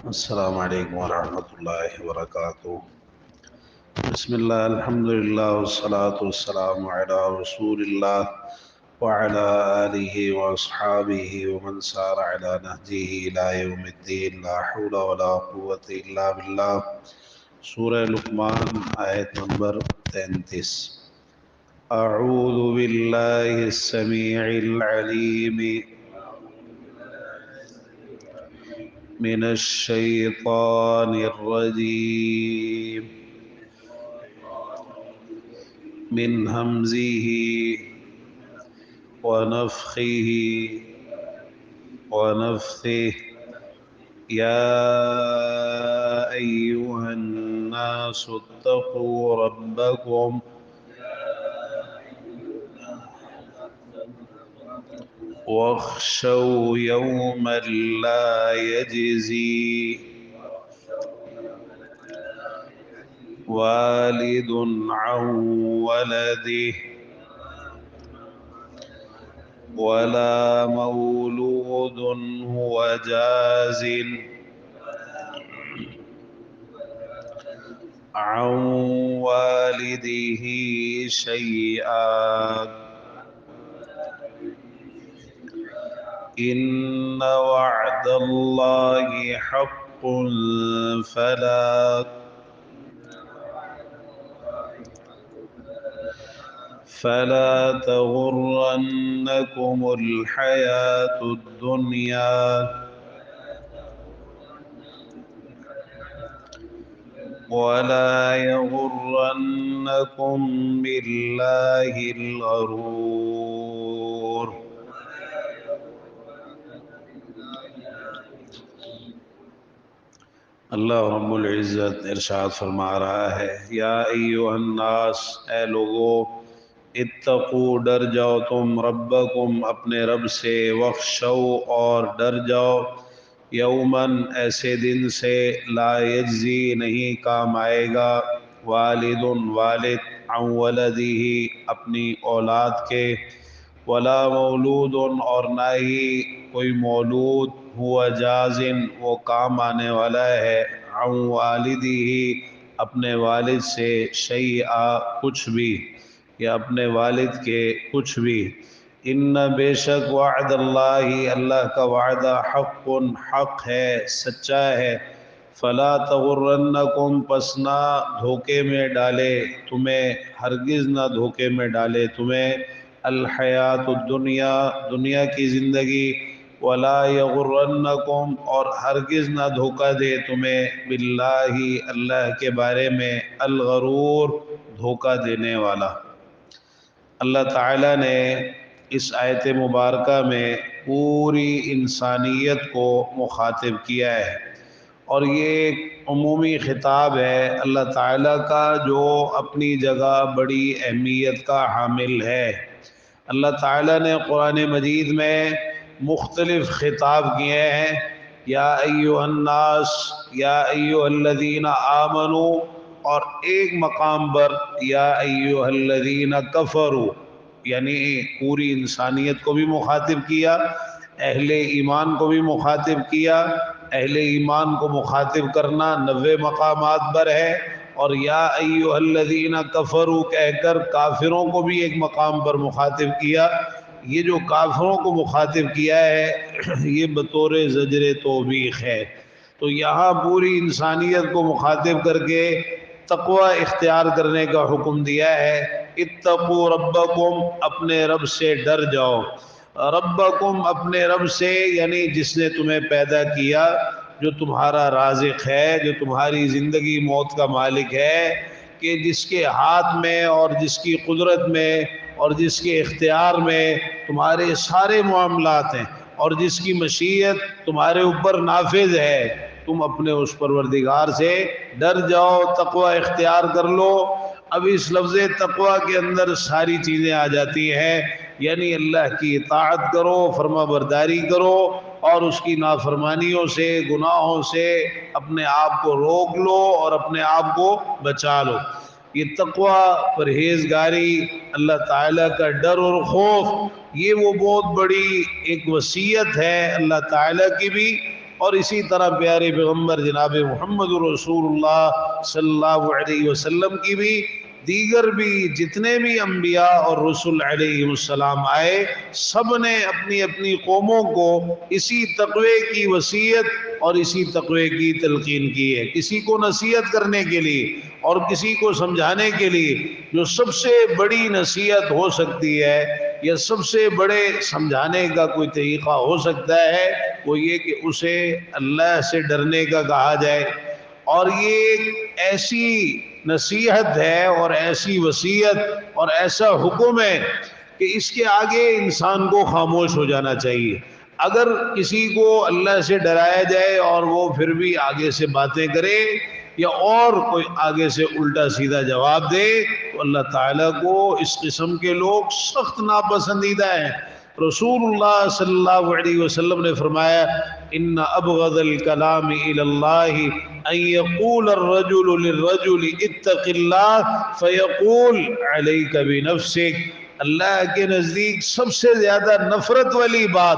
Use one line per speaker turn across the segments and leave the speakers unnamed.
السلام علیکم ورحمۃ اللہ وبرکاتہ۔ بسم اللہ، الحمدللہ والصلاة والسلام علی رسول اللہ وعلی آلہ واصحابہ ومن سار علی نہجہ الی یوم الدین، لا حول ولا قوة الا باللہ۔ سورہ لقمان آیت نمبر 33۔ اعوذ باللہ السمیع العلیم من الشیطان الرجیم من ہمزہ ونفخہ ونفثہ۔ یا ایہا الناس اتقوا ربکم واخشوا یوما لا یجزی والد عن ولده ولا مولود هو جاز عن والده شيئا إن وعد الله حق فلا تغرنكم الحياة الدنيا ولا يغرنكم بالله الغرور۔ اللہ رب العزت ارشاد فرما رہا ہے، یا ایھا الناس، اے لوگو، اتقوا، ڈر جاؤ تم، ربکم، اپنے رب سے، واخشوا، اور ڈر جاؤ، یومن، ایسے دن سے، لا یجزی، نہیں کام آئے گا، والد، والد، عن ولدہ، اپنی اولاد کے، ولا مولود، اور نہ ہی کوئی مولود، ہوا جازن، وہ کام آنے والا ہے، عن والدہ، اپنے والد سے، شیئا، کچھ بھی، یا اپنے والد کے کچھ بھی۔ ان بے شک وعد اللہ، اللہ کا وعدہ، حق، حق ہے، سچا ہے، فلا تغرنکم، پس نہ دھوکے میں ڈالے تمہیں، ہرگز نہ دھوکے میں ڈالے تمہیں، الحیات الدنیا، دنیا کی زندگی، ولا یغرنکم، اور ہرگز نہ دھوکہ دے تمہیں، باللہ، اللہ کے بارے میں، الغرور، دھوکہ دینے والا۔ اللہ تعالیٰ نے اس آیت مبارکہ میں پوری انسانیت کو مخاطب کیا ہے، اور یہ ایک عمومی خطاب ہے اللہ تعالیٰ کا، جو اپنی جگہ بڑی اہمیت کا حامل ہے۔ اللہ تعالیٰ نے قرآن مجید میں مختلف خطاب کیے ہیں، یا ایھا الناس، یا ایھا الذین آمنوا، اور ایک مقام پر یا ایھا الذین کفروا، یعنی پوری انسانیت کو بھی مخاطب کیا، اہل ایمان کو بھی مخاطب کیا۔ اہل ایمان کو مخاطب کرنا 90 مقامات پر ہے، اور یا ایھا الذین کفروا کہہ کر کافروں کو بھی ایک مقام پر مخاطب کیا۔ یہ جو کافروں کو مخاطب کیا ہے یہ بطور زجر توبیخ ہے۔ تو یہاں پوری انسانیت کو مخاطب کر کے تقوی اختیار کرنے کا حکم دیا ہے۔ اتقوا ربکم، اپنے رب سے ڈر جاؤ، ربکم، اپنے رب سے، یعنی جس نے تمہیں پیدا کیا، جو تمہارا رازق ہے، جو تمہاری زندگی موت کا مالک ہے، کہ جس کے ہاتھ میں اور جس کی قدرت میں اور جس کے اختیار میں تمہارے سارے معاملات ہیں، اور جس کی مشیت تمہارے اوپر نافذ ہے۔ تم اپنے اس پروردگار سے ڈر جاؤ، تقوی اختیار کر لو۔ اب اس لفظ تقوی کے اندر ساری چیزیں آ جاتی ہیں، یعنی اللہ کی اطاعت کرو، فرما برداری کرو، اور اس کی نافرمانیوں سے، گناہوں سے اپنے آپ کو روک لو اور اپنے آپ کو بچا لو۔ یہ تقوی، پرہیزگاری، اللہ تعالیٰ کا ڈر اور خوف، یہ وہ بہت بڑی ایک وصیت ہے اللہ تعالیٰ کی بھی، اور اسی طرح پیارے پیغمبر جناب محمد رسول اللہ صلی اللہ علیہ وسلم کی بھی، دیگر بھی جتنے بھی انبیاء اور رسول علیہ السلام آئے، سب نے اپنی اپنی قوموں کو اسی تقوی کی وصیت اور اسی تقوی کی تلقین کی ہے، کسی کو نصیحت کرنے کے لیے اور کسی کو سمجھانے کے لیے جو سب سے بڑی نصیحت ہو سکتی ہے یا سب سے بڑے سمجھانے کا کوئی طریقہ ہو سکتا ہے، وہ یہ کہ اسے اللہ سے ڈرنے کا کہا جائے۔ اور یہ ایک ایسی نصیحت ہے اور ایسی وصیت اور ایسا حکم ہے کہ اس کے آگے انسان کو خاموش ہو جانا چاہیے۔ اگر کسی کو اللہ سے ڈرایا جائے اور وہ پھر بھی آگے سے باتیں کرے یا اور کوئی آگے سے الٹا سیدھا جواب دے تو اللہ تعالیٰ کو اس قسم کے لوگ سخت ناپسندیدہ ہیں۔ رسول اللہ صلی اللہ علیہ وسلم نے فرمایا ان ابغض الکلام الی اللہ ان یقول الرجل للرجل اتق اللہ فیقول علیک بنفسک، اللہ کے نزدیک سب سے زیادہ نفرت والی بات،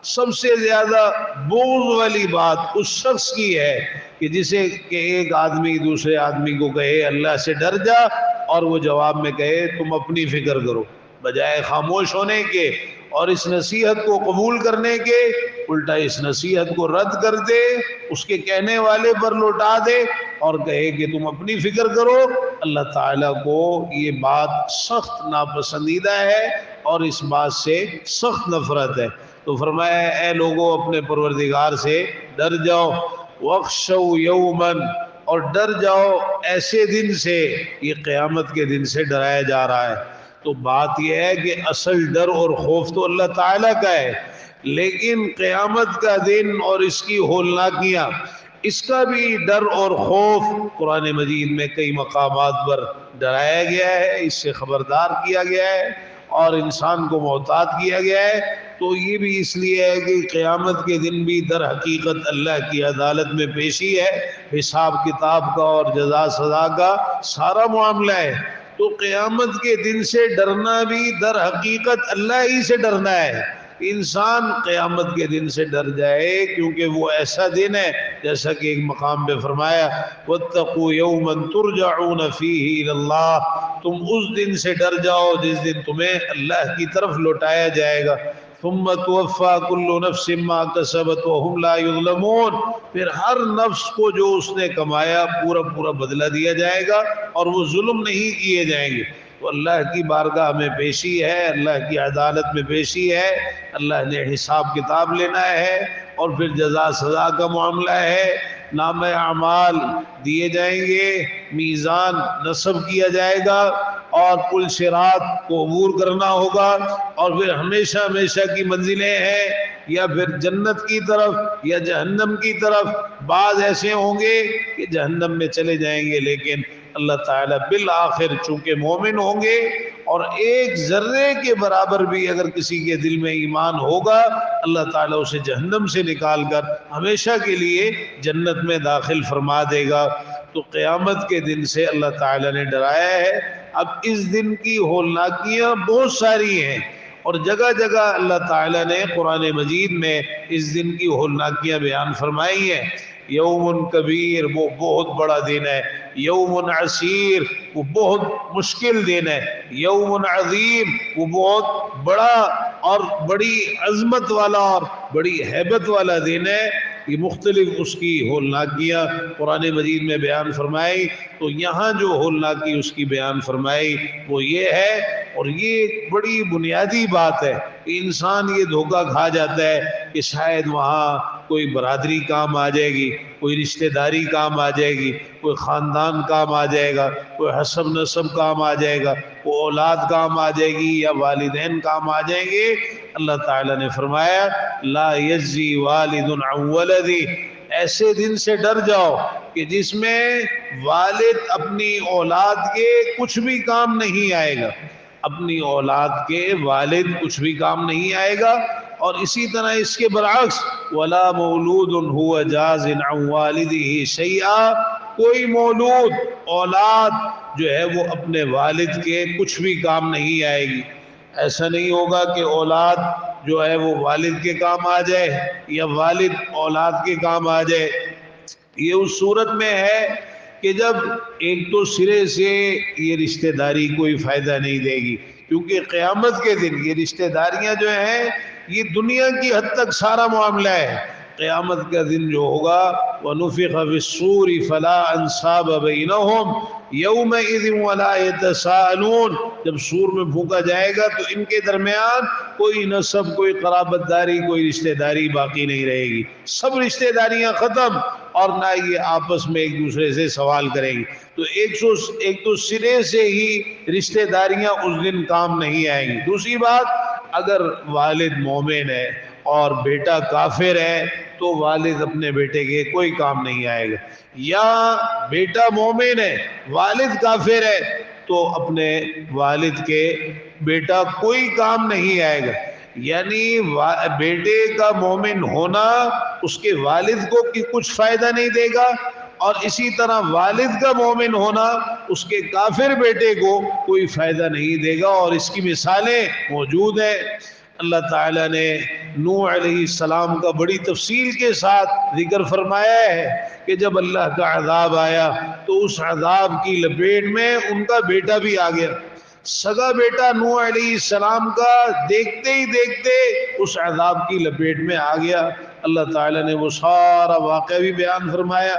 سب سے زیادہ بغض والی بات اس شخص کی ہے کہ جسے کہ ایک آدمی دوسرے آدمی کو کہے اللہ سے ڈر جا، اور وہ جواب میں کہے تم اپنی فکر کرو، بجائے خاموش ہونے کے اور اس نصیحت کو قبول کرنے کے الٹا اس نصیحت کو رد کر دے، اس کے کہنے والے پر لوٹا دے اور کہے کہ تم اپنی فکر کرو۔ اللہ تعالیٰ کو یہ بات سخت ناپسندیدہ ہے اور اس بات سے سخت نفرت ہے۔ تو فرمایا اے لوگوں اپنے پروردگار سے ڈر جاؤ، وَاخْشَوْا يَوْمًا، اور ڈر جاؤ ایسے دن سے، یہ قیامت کے دن سے ڈرایا جا رہا ہے۔ تو بات یہ ہے کہ اصل ڈر اور خوف تو اللہ تعالیٰ کا ہے، لیکن قیامت کا دن اور اس کی ہولناکیاں، اس کا بھی ڈر اور خوف قرآن مجید میں کئی مقامات پر ڈرایا گیا ہے، اس سے خبردار کیا گیا ہے اور انسان کو محتاط کیا گیا ہے۔ تو یہ بھی اس لیے ہے کہ قیامت کے دن بھی در حقیقت اللہ کی عدالت میں پیشی ہے، حساب کتاب کا اور جزا سزا کا سارا معاملہ ہے۔ تو قیامت کے دن سے ڈرنا بھی در حقیقت اللہ ہی سے ڈرنا ہے۔ انسان قیامت کے دن سے ڈر جائے کیونکہ وہ ایسا دن ہے، جیسا کہ ایک مقام پہ فرمایا وَاتَّقُوا يَوْمًا تُرْجَعُونَ فِيهِ إِلَى اللَّهِ، تم اس دن سے ڈر جاؤ جس دن تمہیں اللہ کی طرف لوٹایا جائے گا۔ ثُمَّ تُوَفَّى كُلُّ نَفْسٍ مَا كَسَبَتْ وَهُمْ لَا يُظْلَمُونَ، پھر ہر نفس کو جو اس نے کمایا پورا پورا بدلہ دیا جائے گا اور وہ ظلم نہیں کیے جائیں گے۔ تو اللہ کی بارگاہ میں پیشی ہے، اللہ کی عدالت میں پیشی ہے، اللہ نے حساب کتاب لینا ہے اور پھر جزا سزا کا معاملہ ہے۔ نامہ اعمال دیے جائیں گے، میزان نصب کیا جائے گا اور پل صراط کو عبور کرنا ہوگا، اور پھر ہمیشہ ہمیشہ کی منزلیں ہیں، یا پھر جنت کی طرف یا جہنم کی طرف۔ بعض ایسے ہوں گے کہ جہنم میں چلے جائیں گے، لیکن اللہ تعالیٰ بالآخر چونکہ مومن ہوں گے اور ایک ذرے کے برابر بھی اگر کسی کے دل میں ایمان ہوگا، اللہ تعالیٰ اسے جہنم سے نکال کر ہمیشہ کے لیے جنت میں داخل فرما دے گا۔ تو قیامت کے دن سے اللہ تعالیٰ نے ڈرایا ہے۔ اب اس دن کی ہولناکیاں بہت ساری ہیں اور جگہ جگہ اللہ تعالیٰ نے قرآن مجید میں اس دن کی ہولناکیاں بیان فرمائی ہیں۔ یوم کبیر، وہ بہت بڑا دن ہے۔ یوم عسیر، وہ بہت مشکل دن ہے۔ یوم عظیم، وہ بہت بڑا اور بڑی عظمت والا اور بڑی ہیبت والا دن ہے۔ یہ مختلف اس کی ہولناکیاں قرآن مجید میں بیان فرمائی۔ تو یہاں جو ہولناکی اس کی بیان فرمائی وہ یہ ہے، اور یہ بڑی بنیادی بات ہے کہ انسان یہ دھوکہ کھا جاتا ہے کہ شاید وہاں کوئی برادری کام آ جائے گی، کوئی رشتہ داری کام آ جائے گی، کوئی خاندان کام آ جائے گا، کوئی حسب نسب کام آ جائے گا، کوئی اولاد کام آ جائے گی یا والدین کام آ جائیں گے۔ اللہ تعالیٰ نے فرمایا لا یجزی والد عن ولدی، ایسے دن سے ڈر جاؤ کہ جس میں والد اپنی اولاد کے کچھ بھی کام نہیں آئے گا، اپنی اولاد کے والد کچھ بھی کام نہیں آئے گا۔ اور اسی طرح اس کے برعکس ولا مولود هو جاز عن والده شیئا، کوئی مولود اولاد جو ہے وہ اپنے والد کے کچھ بھی کام نہیں آئے گی۔ ایسا نہیں ہوگا کہ اولاد جو ہے وہ والد کے کام آ جائے یا والد اولاد کے کام آ جائے۔ یہ اس صورت میں ہے کہ جب ایک تو سرے سے یہ رشتہ داری کوئی فائدہ نہیں دے گی، کیونکہ قیامت کے دن یہ رشتہ داریاں جو ہیں یہ دنیا کی حد تک سارا معاملہ ہے۔ قیامت کا دن جو ہوگا وَنُفِخَ فِي الصُّورِ فَلَا أَنْصَابَ بَيْنَهُمْ يَوْمَئِذٍ وَلَا يَتَسَاءَلُونَ، جب سور میں پھونکا جائے گا تو ان کے درمیان کوئی نسب، کوئی قرابت داری، کوئی رشتہ داری باقی نہیں رہے گی، سب رشتہ داریاں ختم، اور نہ یہ آپس میں ایک دوسرے سے سوال کریں گی۔ تو ایک تو سرے سے ہی رشتہ داریاں اس دن کام نہیں آئیں گی۔ دوسری بات، اگر والد مومن ہے اور بیٹا کافر ہے تو والد اپنے بیٹے کے کوئی کام نہیں آئے گا، یا بیٹا مومن ہے والد کافر ہے تو اپنے والد کے بیٹا کوئی کام نہیں آئے گا۔ یعنی بیٹے کا مومن ہونا اس کے والد کو کچھ فائدہ نہیں دے گا، اور اسی طرح والد کا مومن ہونا اس کے کافر بیٹے کو کوئی فائدہ نہیں دے گا، اور اس کی مثالیں موجود ہیں۔ اللہ تعالیٰ نے نوح علیہ السلام کا بڑی تفصیل کے ساتھ ذکر فرمایا ہے کہ جب اللہ کا عذاب آیا تو اس عذاب کی لپیٹ میں ان کا بیٹا بھی آ گیا، سگا بیٹا نوح علیہ السلام کا دیکھتے ہی دیکھتے اس عذاب کی لپیٹ میں آ گیا۔ اللہ تعالیٰ نے وہ سارا واقعہ بھی بیان فرمایا،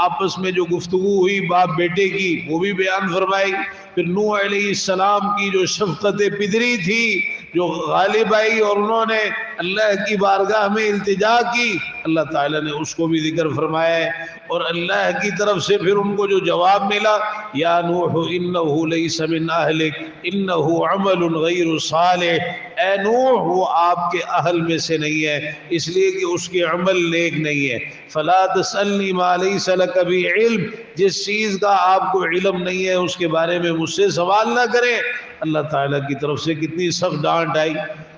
آپس میں جو گفتگو ہوئی باپ بیٹے کی وہ بھی بیان فرمائی، پھر نوح علیہ السلام کی جو شفقت پدری تھی جو غالب آئی اور انہوں نے اللہ کی بارگاہ میں التجا کی، اللہ تعالیٰ نے اس کو بھی ذکر فرمایا ہے، اور اللہ کی طرف سے پھر ان کو جو جواب ملا، یا نوح انہ لیس من اہلک انہ عمل غیر صالح، اے نوح وہ آپ کے اہل میں سے نہیں ہے اس لیے کہ اس کے عمل نیک نہیں ہے، فلا تسألنی ما لیس لک بہ علم، جس چیز کا آپ کو علم نہیں ہے اس کے بارے میں مجھ سے سوال نہ کریں۔ اللہ تعالیٰ کی طرف سے کتنی سخت ڈانٹ آئی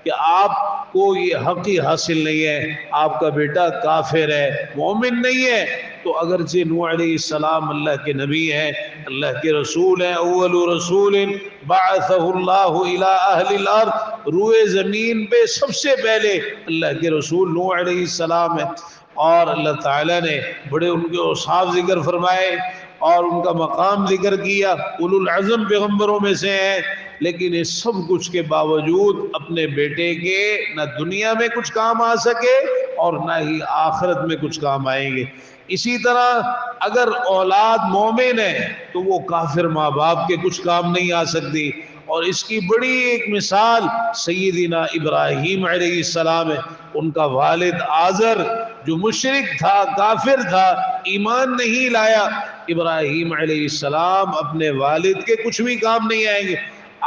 کہ آپ کو یہ حق ہی حاصل نہیں ہے، آپ کا بیٹا کافر ہے، مومن نہیں ہے، تو اگرچہ نوح علیہ السلام اللہ کے نبی ہیں، اللہ کے رسول ہیں، اول رسول بعثہ اللہ الی اہل الارض، روئے زمین پہ سب سے پہلے اللہ کے رسول نوح علیہ السلام ہیں، اور اللہ تعالیٰ نے بڑے ان کے اوصاف ذکر فرمائے اور ان کا مقام ذکر کیا، اولو العزم پیغمبروں میں سے ہیں، لیکن اس سب کچھ کے باوجود اپنے بیٹے کے نہ دنیا میں کچھ کام آ سکے اور نہ ہی آخرت میں کچھ کام آئیں گے۔ اسی طرح اگر اولاد مومن ہے تو وہ کافر ماں باپ کے کچھ کام نہیں آ سکتی، اور اس کی بڑی ایک مثال سیدنا ابراہیم علیہ السلام ہے۔ ان کا والد آزر جو مشرک تھا، کافر تھا، ایمان نہیں لایا، ابراہیم علیہ السلام اپنے والد کے کچھ بھی کام نہیں آئیں گے۔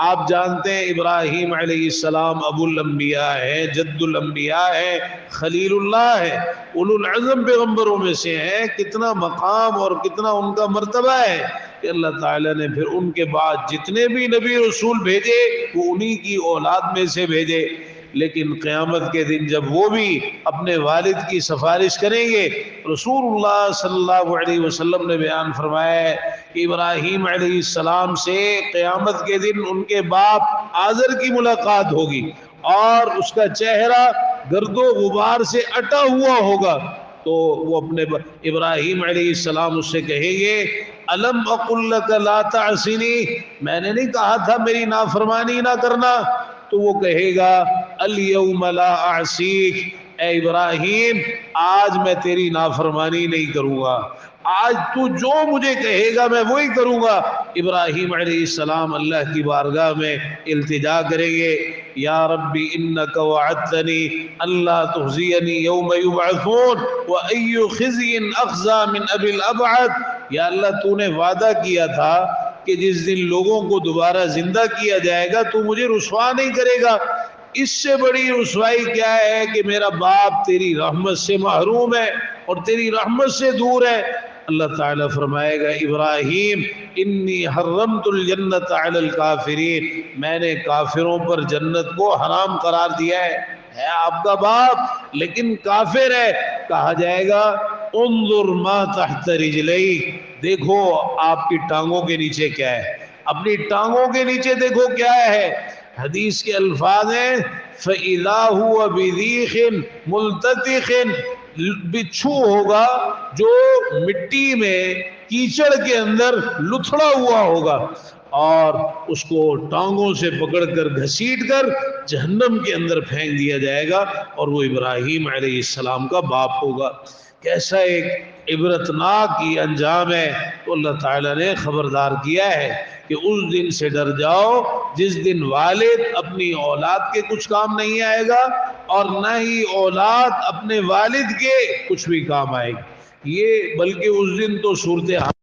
آپ جانتے ہیں ابراہیم علیہ السلام ابو الانبیاء ہے، جد الانبیاء ہے، خلیل اللہ ہے، اولو العزم پیغمبروں میں سے ہیں، کتنا مقام اور کتنا ان کا مرتبہ ہے کہ اللہ تعالیٰ نے پھر ان کے بعد جتنے بھی نبی رسول بھیجے وہ انہی کی اولاد میں سے بھیجے، لیکن قیامت کے دن جب وہ بھی اپنے والد کی سفارش کریں گے، رسول اللہ صلی اللہ علیہ وسلم نے بیان فرمایا ہے کہ ابراہیم علیہ السلام سے قیامت کے دن ان کے باپ آزر کی ملاقات ہوگی اور اس کا چہرہ گرد و غبار سے اٹا ہوا ہوگا، تو وہ اپنے ابراہیم علیہ السلام اس سے کہیں گے الم اقل لک لا تعصنی، میں نے نہیں کہا تھا میری نافرمانی نہ کرنا؟ تو وہ کہے گا الیوم لا اعصیک، اے ابراہیم آج میں تیری نافرمانی نہیں کروں گا، آج تو جو مجھے کہے گا میں وہی کروں گا۔ ابراہیم علیہ السلام اللہ کی بارگاہ میں التجا کریں گے، یا ربی انک وعدتنی اللہ تخزینی یوم یبعثون وای خزی اخزی من ابی الابعد، یا اللہ تو نے وعدہ کیا تھا کہ جس دن لوگوں کو دوبارہ زندہ کیا جائے گا تو مجھے رسوا نہیں کرے گا، اس سے بڑی رسوائی کیا ہے کہ میرا باپ تیری رحمت سے محروم ہے اور تیری رحمت سے دور ہے۔ اللہ تعالیٰ فرمائے گا ابراہیم انی حرمت الجنت علی الکافرین، میں نے کافروں پر جنت کو حرام قرار دیا ہے آپ کا باپ لیکن کافر ہے، کہا جائے گا انظر ما تحت رجلیک، دیکھو آپ کی ٹانگوں کے نیچے کیا ہے، اپنی ٹانگوں کے نیچے دیکھو کیا ہے، حدیث کے الفاظ ہیں فَإِذَا هُوَ بِذِيخٍ مُلْتَتِخٍ، بچھو ہوگا جو مٹی میں کیچڑ کے اندر لتھڑا ہوا ہوگا، اور اس کو ٹانگوں سے پکڑ کر گھسیٹ کر جہنم کے اندر پھینک دیا جائے گا، اور وہ ابراہیم علیہ السلام کا باپ ہوگا۔ کیسا ایک عبرتناک یہ انجام ہے۔ تو اللہ تعالیٰ نے خبردار کیا ہے کہ اس دن سے ڈر جاؤ جس دن والد اپنی اولاد کے کچھ کام نہیں آئے گا، اور نہ ہی اولاد اپنے والد کے کچھ بھی کام آئے گی۔ یہ بلکہ اس دن تو صورتحال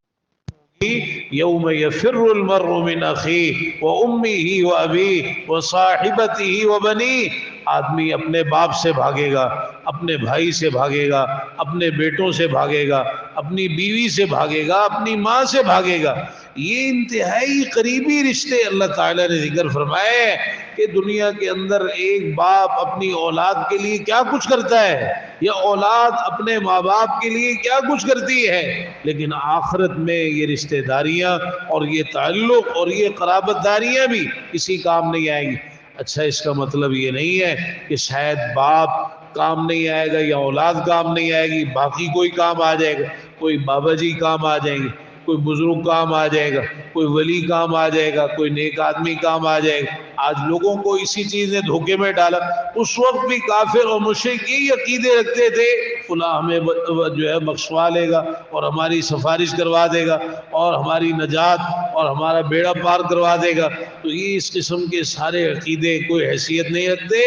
یوم یفر المرء من اخیہ وامہ وابیہ وصاحبتہ وبنیہ، آدمی اپنے باپ سے بھاگے گا، اپنے بھائی سے بھاگے گا، اپنے بیٹوں سے بھاگے گا، اپنی بیوی سے بھاگے گا، اپنی ماں سے بھاگے گا۔ یہ انتہائی قریبی رشتے اللہ تعالیٰ نے ذکر فرمائے کہ دنیا کے اندر ایک باپ اپنی اولاد کے لیے کیا کچھ کرتا ہے، یا اولاد اپنے ماں باپ کے لیے کیا کچھ کرتی ہے، لیکن آخرت میں یہ رشتہ داریاں اور یہ تعلق اور یہ قرابت داریاں بھی کسی کام نہیں آئیں گی۔ اچھا، اس کا مطلب یہ نہیں ہے کہ شاید باپ کام نہیں آئے گا یا اولاد کام نہیں آئے گی، باقی کوئی کام آ جائے گا، کوئی بابا جی کام آ جائیں گے، کوئی بزرگ کام آ جائے گا، کوئی ولی کام آ جائے گا، کوئی نیک آدمی کام آ جائے گا۔ آج لوگوں کو اسی چیز نے دھوکے میں ڈالا۔ اس وقت بھی کافر اور مشرک یہ عقیدے رکھتے تھے فلاں ہمیں جو ہے بخشوا لے گا اور ہماری سفارش کروا دے گا اور ہماری نجات اور ہمارا بیڑا پار کروا دے گا۔ تو یہ اس قسم کے سارے عقیدے کوئی حیثیت نہیں رکھتے۔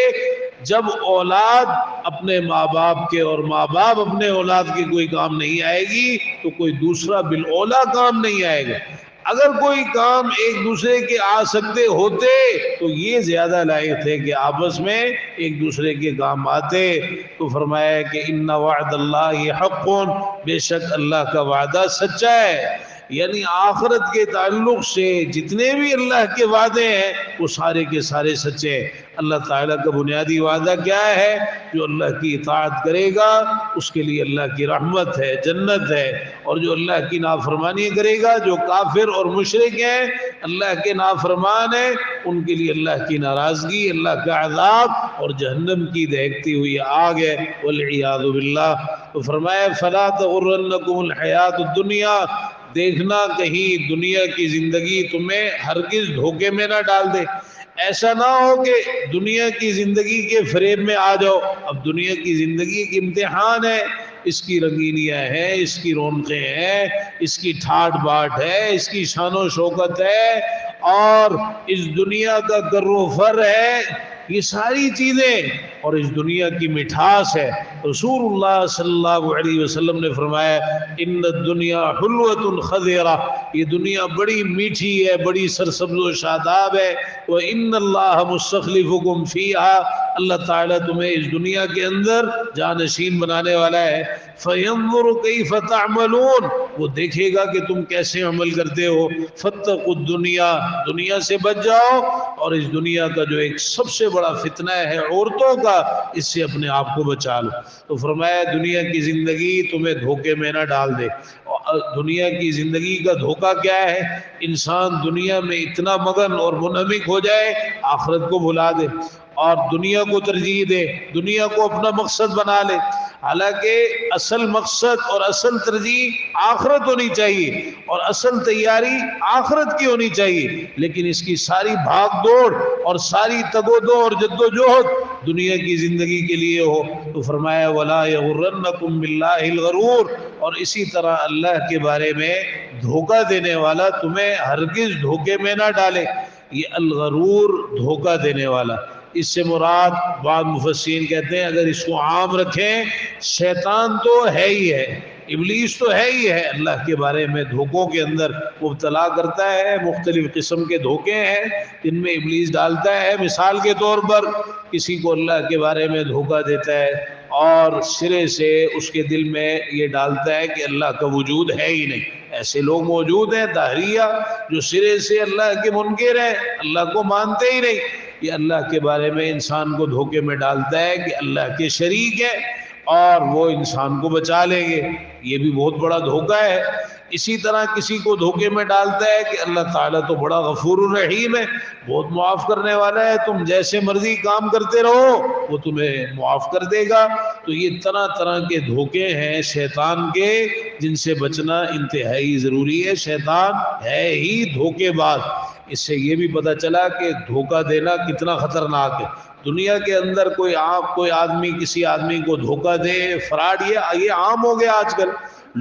جب اولاد اپنے ماں باپ کے اور ماں باپ اپنے اولاد کے کوئی کام نہیں آئے گی تو کوئی دوسرا بالاولیٰ کام نہیں آئے گا۔ اگر کوئی کام ایک دوسرے کے آ سکتے ہوتے تو یہ زیادہ لائق تھے کہ آپس میں ایک دوسرے کے کام آتے۔ تو فرمایا کہ ان وعد اللہ حق، بے شک اللہ کا وعدہ سچا ہے۔ یعنی آخرت کے تعلق سے جتنے بھی اللہ کے وعدے ہیں وہ سارے کے سارے سچے ہیں۔ اللہ تعالیٰ کا بنیادی وعدہ کیا ہے؟ جو اللہ کی اطاعت کرے گا اس کے لیے اللہ کی رحمت ہے، جنت ہے، اور جو اللہ کی نافرمانی کرے گا، جو کافر اور مشرک ہیں، اللہ کے نافرمان ہیں، ان کے لیے اللہ کی ناراضگی، اللہ کا عذاب اور جہنم کی دہکتی ہوئی آگ ہے، والعیاذ باللہ۔ تو فرمایا فلا تغرنکم الحیات الدنیا، دیکھنا کہیں دنیا کی زندگی تمہیں ہرگز دھوکے میں نہ ڈال دے۔ ایسا نہ ہو کہ دنیا کی زندگی کے فریب میں آ جاؤ۔ اب دنیا کی زندگی ایک امتحان ہے، اس کی رنگینیاں ہیں، اس کی رونقیں ہیں، اس کی ٹھاٹ باٹ ہے، اس کی شان و شوکت ہے، اور اس دنیا کا گر و فر ہے، یہ ساری چیزیں، اور اس دنیا کی مٹھاس ہے۔ رسول اللہ صلی اللہ علیہ وسلم نے فرمایا ان الدنیا حلوۃ خضرہ، یہ دنیا بڑی میٹھی ہے، بڑی سرسبز و شاداب ہے۔ وَإِنَّ اللَّهَ مُسْتَخْلِفُكُمْ فِيهَا، اللہ تعالیٰ تمہیں اس دنیا کے اندر جانشین بنانے والا ہے۔ فَيَنظُرُ كَيْفَ تَعْمَلُونَ، وہ دیکھے گا کہ تم کیسے عمل کرتے ہو۔ فَاتَّقُوا الدُّنْيَا، دنیا سے بچ جاؤ، اور اس دنیا کا جو ایک سب سے بڑا فتنہ ہے عورتوں کا، اس سے اپنے آپ کو بچا لو۔ تو فرمایا دنیا کی زندگی تمہیں دھوکے میں نہ ڈال دے۔ دنیا کی زندگی کا دھوکہ کیا ہے؟ انسان دنیا میں اتنا مگن اور منہمک ہو جائے، آخرت کو بھلا دے اور دنیا کو ترجیح دے، دنیا کو اپنا مقصد بنا لے، حالانکہ اصل مقصد اور اصل ترجیح آخرت ہونی چاہیے، اور اصل تیاری آخرت کی ہونی چاہیے، لیکن اس کی ساری بھاگ دوڑ اور ساری تگ و دو اور جد و جہد دنیا کی زندگی کے لیے ہو۔ تو فرمایا وَلَا يَغُرَّنَّكُمْ بِاللَّهِ الْغَرُورُ، اور اسی طرح اللہ کے بارے میں دھوکہ دینے والا تمہیں ہرگز دھوکے میں نہ ڈالے۔ یہ الغرور دھوکہ دینے والا، اس سے مراد بعض مفسرین کہتے ہیں اگر اس کو عام رکھیں، شیطان تو ہے ہی ہے، ابلیس تو ہے ہی ہے، اللہ کے بارے میں دھوکوں کے اندر مبتلا کرتا ہے۔ مختلف قسم کے دھوکے ہیں جن میں ابلیس ڈالتا ہے۔ مثال کے طور پر کسی کو اللہ کے بارے میں دھوکہ دیتا ہے اور سرے سے اس کے دل میں یہ ڈالتا ہے کہ اللہ کا وجود ہے ہی نہیں۔ ایسے لوگ موجود ہیں داہریہ جو سرے سے اللہ کے منکر ہیں، اللہ کو مانتے ہی نہیں۔ یہ اللہ کے بارے میں انسان کو دھوکے میں ڈالتا ہے کہ اللہ کے شریک ہے اور وہ انسان کو بچا لیں گے، یہ بھی بہت بڑا دھوکہ ہے۔ اسی طرح کسی کو دھوکے میں ڈالتا ہے کہ اللہ تعالیٰ تو بڑا غفور الرحیم ہے، بہت معاف کرنے والا ہے، تم جیسے مرضی کام کرتے رہو وہ تمہیں معاف کر دے گا۔ تو یہ طرح طرح کے دھوکے ہیں شیطان کے، جن سے بچنا انتہائی ضروری ہے۔ شیطان ہے ہی دھوکے باز۔ اس سے یہ بھی پتہ چلا کہ دھوکہ دینا کتنا خطرناک ہے۔ دنیا کے اندر کوئی آدمی کسی آدمی کو دھوکہ دے، فراڈ، یہ عام ہو گیا آج کل۔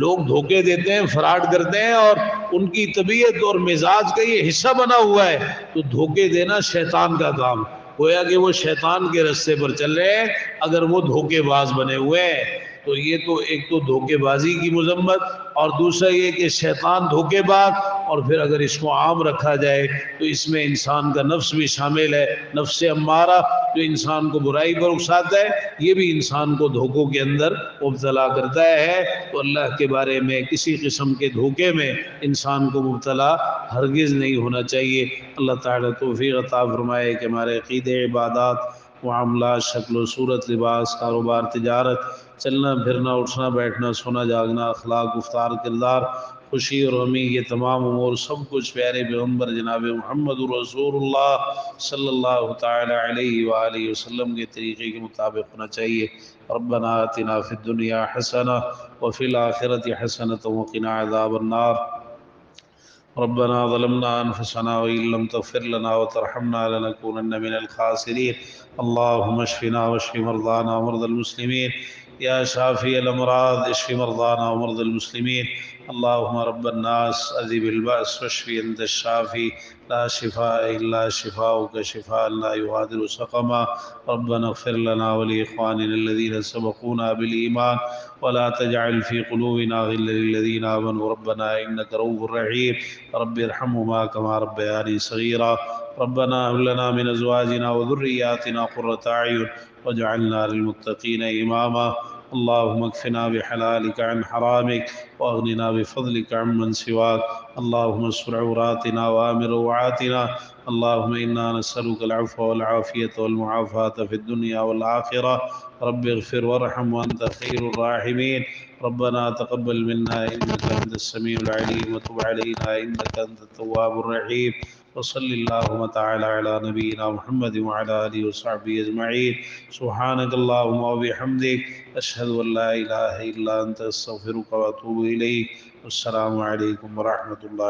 لوگ دھوکے دیتے ہیں، فراڈ کرتے ہیں، اور ان کی طبیعت اور مزاج کا یہ حصہ بنا ہوا ہے۔ تو دھوکے دینا شیطان کا کام، گویا کہ وہ شیطان کے رستے پر چل رہے ہیں اگر وہ دھوکے باز بنے ہوئے ہیں۔ تو یہ تو ایک تو دھوکے بازی کی مذمت، اور دوسرا یہ کہ شیطان دھوکے باز، اور پھر اگر اس کو عام رکھا جائے تو اس میں انسان کا نفس بھی شامل ہے، نفس امارہ جو انسان کو برائی پر اکساتا ہے، یہ بھی انسان کو دھوکوں کے اندر مبتلا کرتا ہے۔ تو اللہ کے بارے میں کسی قسم کے دھوکے میں انسان کو مبتلا ہرگز نہیں ہونا چاہیے۔ اللہ تعالیٰ توفیق عطا فرمائے کہ ہمارے عقیدے، عبادات، معاملات، شکل و صورت، لباس، کاروبار، تجارت، چلنا پھرنا، اٹھنا بیٹھنا، سونا جاگنا، اخلاق، گفتار، کردار، خوشی اور غمی، یہ تمام امور سب کچھ پیارے پیغمبر جناب محمد رسول اللہ صلی اللہ تعالی علیہ وآلہ وسلم کے طریقے کے مطابق ہونا چاہیے۔ ربنا آتنا فی الدنیا حسنہ وفی الآخرۃ حسنۃ وقنا عذاب النار۔ ربنا ظلمنا أنفسنا وإن لم تغفر لنا وترحمنا لنكونن من الخاسرين۔ اللهم اشفنا واشف مرضانا ومرضى المسلمين، يا شافي الأمراض اشف مرضانا ومرضى المسلمين۔ اللهم رب الناس أذهب البأس واشف أنت الشافي، لا شفاء إلا شفاؤك شفاء لا يغادر سقما۔ ربنا اغفر لنا ولإخواننا الذين سبقونا بالإيمان ولا تجعل في قلوبنا غلا للذين آمنوا ربنا إنك رؤوف رحيم۔ رب ارحمهما كما ربياني صغيرا۔ ربنا هب لنا من أزواجنا وذرياتنا قرة أعين واجعلنا للمتقين إماما۔ اللهم اكفنا بحلالك عن حرامك واغننا بفضلك عمن سواك۔ اللهم استر عوراتنا وآمن روعاتنا۔ اللهم إنا نسألك العفو والعافية والمعافاة في الدنيا والآخرة۔ رب اغفر وارحم وأنت خير الراحمين۔ ربنا تقبل منا إنك أنت السميع العليم وتب علينا إنك أنت التواب الرحيم۔ وصل اللهم تعالى على نبينا محمد وعلى آله وصحبه أجمعين۔ سبحانك اللهم وبحمدك أشهد أن لا إله إلا أنت أستغفرك وأتوب إليك۔ السلام عليكم ورحمة الله